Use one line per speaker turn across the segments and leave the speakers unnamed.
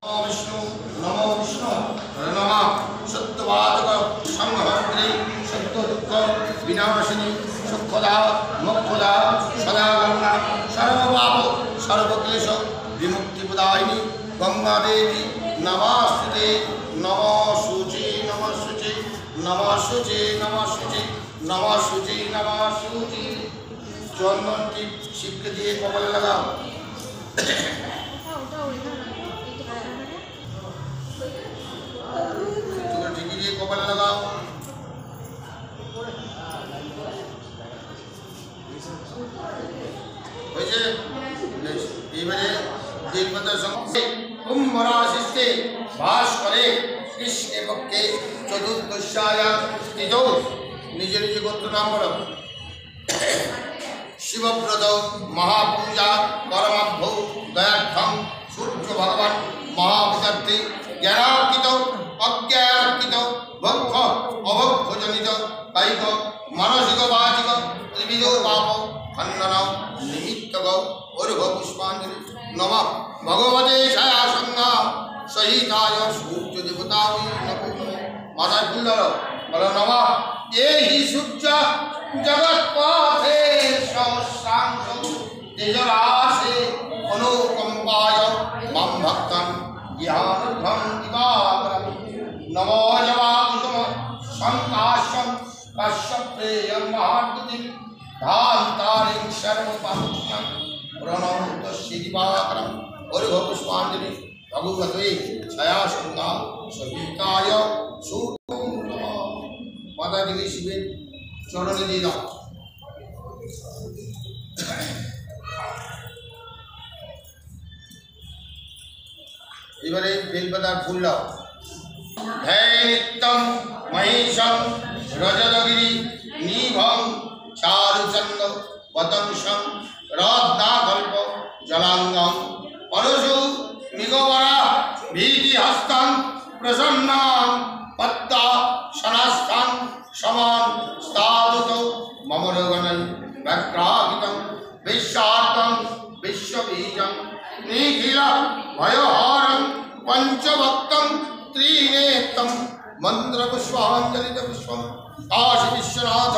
विष्णु नमो विष्णु नमः सत्यवाचक संहंत्री सत्य दुख विनाशिनी सुखदा मोक्षदा सदा गंगा सर्वपाप सर्वक्लेश विमुक्ति प्रदायिनी गंगा देवी नमस्ते नमः शुचि नमः शुचि नमः शुचि नमः शुचि नमः शुचि नमः शुचि चंदन की छिपक दिए कमल लगाओ কপালে লাগাও হয়েছে এবারে বেলপাতার সঙ্গে কুম্ভ রাশিতে বাস করে কৃষ্ণের পক্ষে চতুর্দশায়া তিথৌ নিজে নিজে গোত্র নাম বলো শিবব্রত মহাপূজা পরমাভ্য দয়ার্থম সূর্য ভগবান মহাবিদ্যার্থী জ্ঞানার্কিত অজ্ঞানার্কিত ভক্ষ অভক্ষজনিত কায়িক মানসিক বাচিক ত্রিবিধ পাপ খণ্ডন নিমিত্তক অর্ঘ পুষ্পাঞ্জলি নম ভগবতে ছায়াসঙ্গা সহিতায় সূর্য দেবতা মাথায় ফুল ধরো বলো নম এই সূর্য জগৎপথে সহস্রাংশ তেজরাশে অনুকম্পায় মাম ভক্তং জ্ঞানঘ্ন দিবাকরম নমো জবাকুসুম সংকাশম কাশ্যপেয়ং মহাদ্যুতিম ধান্তারিং সর্বপাপম প্রণত দিবাকরম অর্ঘ পুষ্পাঞ্জলি ভগবতে ছায়াসঙ্গা সহিতায় সূর্য মাতা দেবী শিবের চরণে দিয়ে দাও এবারে বেলপাতার ফুল দাও নিত্যম মহিষম রজতগিরি নিভং চারুচন্দ পতংসম রত্নাকল্প জলাঙ্গম পরশু মৃগবরা ভীতিহস্তাং প্রসন্নাং পদ্মা সনাস্থান সমান স্থাতুত মমরগণৈ ব্যক্রাহিতং বিশ্বার্থং বিশ্ববীজং নিখিল ভয়হরং পঞ্চভক্তং ত্রিনেত্রং মন্ত্রপুষ্পাঞ্জলিত পুষ্পম কাশী বিশ্বনাথ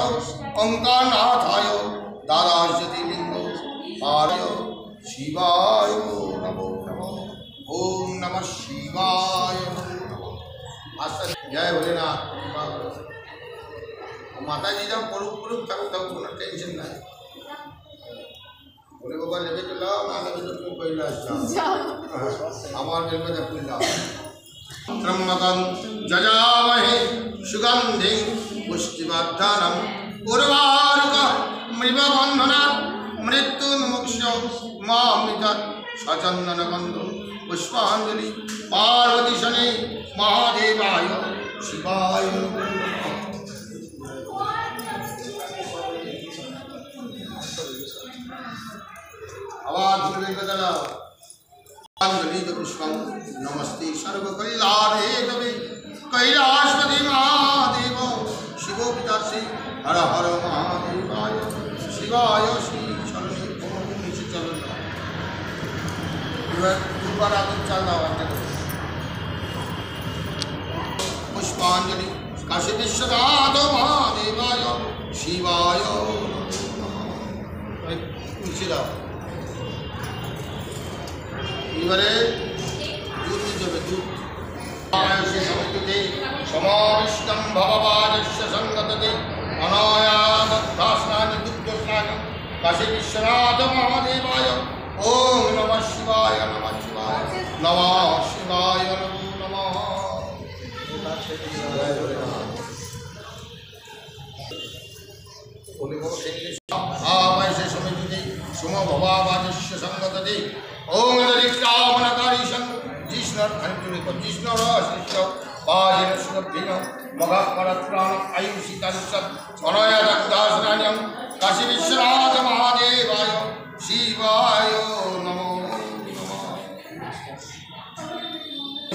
ওঙ্কারনাথায় দ্বাদশতি লিঙ্গ আর্য শিবায় নমো নমঃ ওম নমঃ শিবায় নমঃ আস্তে জয় ভোলেনাথ মাতাজি যা পড়ুক পড়ুক থাকুক থাকুক কোনো টেনশন নাই বলে বাবা লেগে চলো না লেগে তো তুমি কইলা আমার বেলপাতা ফুল দাও ত্রম্বকং যজামহে সুগন্ধিং পুষ্টিবর্ধনং উর্বারুক মৃগবন্ধনাৎ মৃত্যুন্মুক্ষ্য মামৃতৎ সচন্দনগন্ধ পুষ্পাঞ্জলি পার্বতী শনে মহাদেবায় শিবায় আবার ফুল বেলপাতা দাও अंजलित पुष्पं नमस्ते सर्वकल्याणे तवे कैलासपति महादेव शिवो पिताश्री हर हर महादेवाय शिवाय श्री चरणे नीचे चलो दुबारा आगे चल रहा है पुष्पांजलि काशी विश्वनाथ महादेवाय शिवाय नीचे जाओ এবারে দুধ দিতে হবে দুধ সমস্তে সমাবিষ্টম ভগবানস্য সঙ্গততে অনায়াস্নানি দুগ্ধ স্নান কাশী বিশ্বনাথ মহাদেবায় ওম নমঃ শিবায় নমঃ শিবায় নমঃ শিবায় নমঃ সমিতি সুম ভবাবাজস্য সঙ্গততে ओम दरिक्रामणकारी संग जिष्णर खंडुनि को जिष्णर शिष्य बाजिन सुरभिन मगपरत्राण आयुषि तंसत अनया दक्तासनान्यं काशी विश्वनाथ महादेवाय शिवाय नमो नमः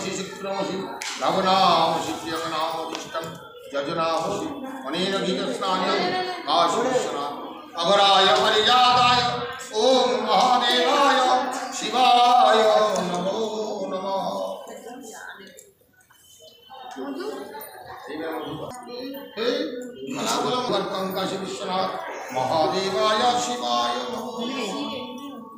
शिशिक्रमसि रघुनामसि प्रियगनामदिष्टं जजुनामसि अनेन गीतस्नान्यं काशी विश्वनाथ अगराय परिजाताय ओम महादेवाय शिवाय नमो नमः। काशी विश्वनाथ महादेवाय शिवाय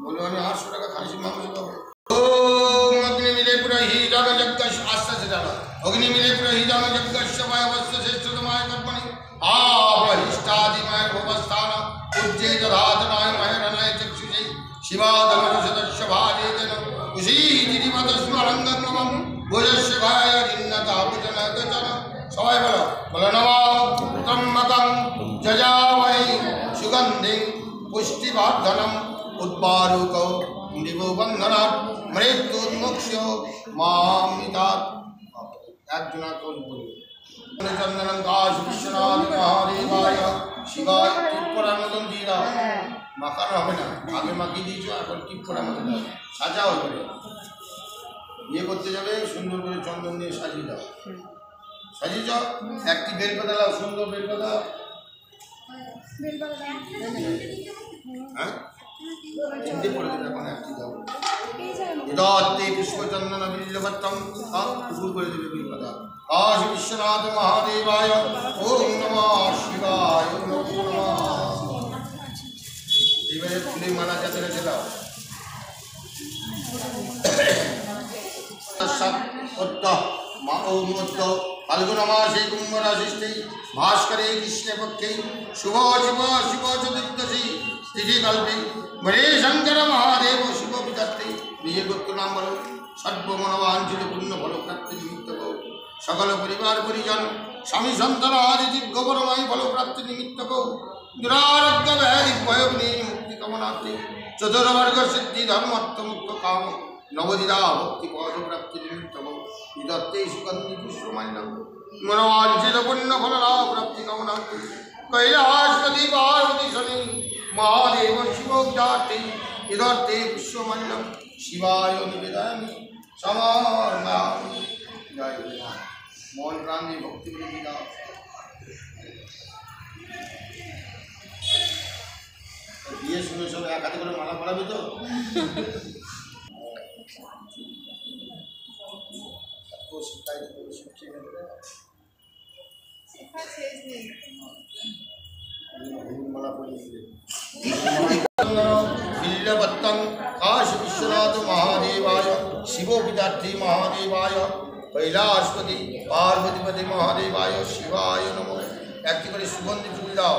बोलो ना 800 টাকা খাসি মাংস খাবো। ओम अग्नि मिले पुरहि जग जगश आस्ते से जाना अग्नि मिले पुरहि जग जगश वायवस्य श्रेष्ठतमाय कर्मणि आवहिष्टादि मय भवस्थान उज्जे जधातनाय महरनाय चक्षुषे शिवादमनुषदस्य भाजेन उसी दिदिवत स्मरंगमम भुजस्य भाय जिन्नता भुजनगचन सवाय बोलो नमः त्र्यंबकं जजामहे सुगंधिं पुष्टिवर्धनम् उद्बारुको निबोबंधनात् मृत्युन्मुक्ष्यो मामितात् একজনা কোন বলি চন্দনং কাশী বিশ্বনাথ মহাদেবায় শিবায় টিপরা মতন দিয়ে দাও মাখানো হবে না আগে মাখিয়ে দিয়েছো এখন টিপরা মতন দাও সাজাও করে ইয়ে করতে যাবে সুন্দর করে চন্দন দিয়ে সাজিয়ে দাও সাজিয়ে যাও একটি বেলপাতা দাও সুন্দর বেলপাতা হ্যাঁ চিন্তে পড়ে দেবে এখন একটি দাও इदाते पुष्पचंदन बिल्लवत्तम फूल कर देवे बिल्लपता काशी विश्वनाथ महादेवाय ओम नमः शिवाय नमो नमः एबारे फुले माला जाते রেখে দাও सत्पत्त मा ओम मत्त फाल्गुन मासे कुंभ राशिष्टे भास्करे कृष्ण पक्षे शुभ शिव शिव चतुर्दशी तिथि कल्पे मरे शंकर महादेव शिव विदत्ते निजे गोत्र नाम बोलो सर्वमनवांछित पुण्य फल प्राप्ति निमित्त को सकल परिवार परिजन स्वामी संतान आदि दिव्य परमाई फल प्राप्ति निमित्त को दुरारोग्य व्याधि भय मुक्ति कामनार्थे चतुर्वर्ग सिद्धि धर्म अर्थ मुक्त काम नवदिदा भक्ति पद प्राप्ति निमित्त को विदत्ते सुगंधि पुष्पमाल्यम मनवांछित पुण्य फल लाभ प्राप्ति कामनार्थे कैलाशपति पार्वती शनि महादेव शिव विदाते इदर्थे पुष्पमाल्यम शिवाय निवेदयामि समर्पयामि जय भगवान मन प्राण দিয়ে ভক্তি করে দাও বিয়ে শুনে সব এক হাতে করে মালা পরাবে তো তো শিখাই তো শিখিয়ে নেবে শেখা শেষ নেই মালা পরিয়ে দিলে बिल्लवत्तं काशी विश्वनाथ महादेवाय शिवो विदार्थी महादेवाय कैलाशपति पार्वतीपति महादेवाय शिवाय नमो একটি করে সুগন্ধি ফুল দাও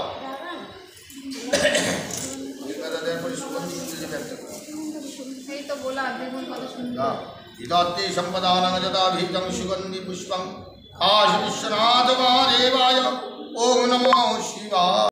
দাদাদের পরে সুগন্ধি ফুল দেবে একটা এই তো বলা দেখুন কত সুন্দর ইদাতে সম্পদানং যদা ভীতং সুগন্ধি পুষ্পং কাশী বিশ্বনাথ महादेवाय ओम नमो शिवाय।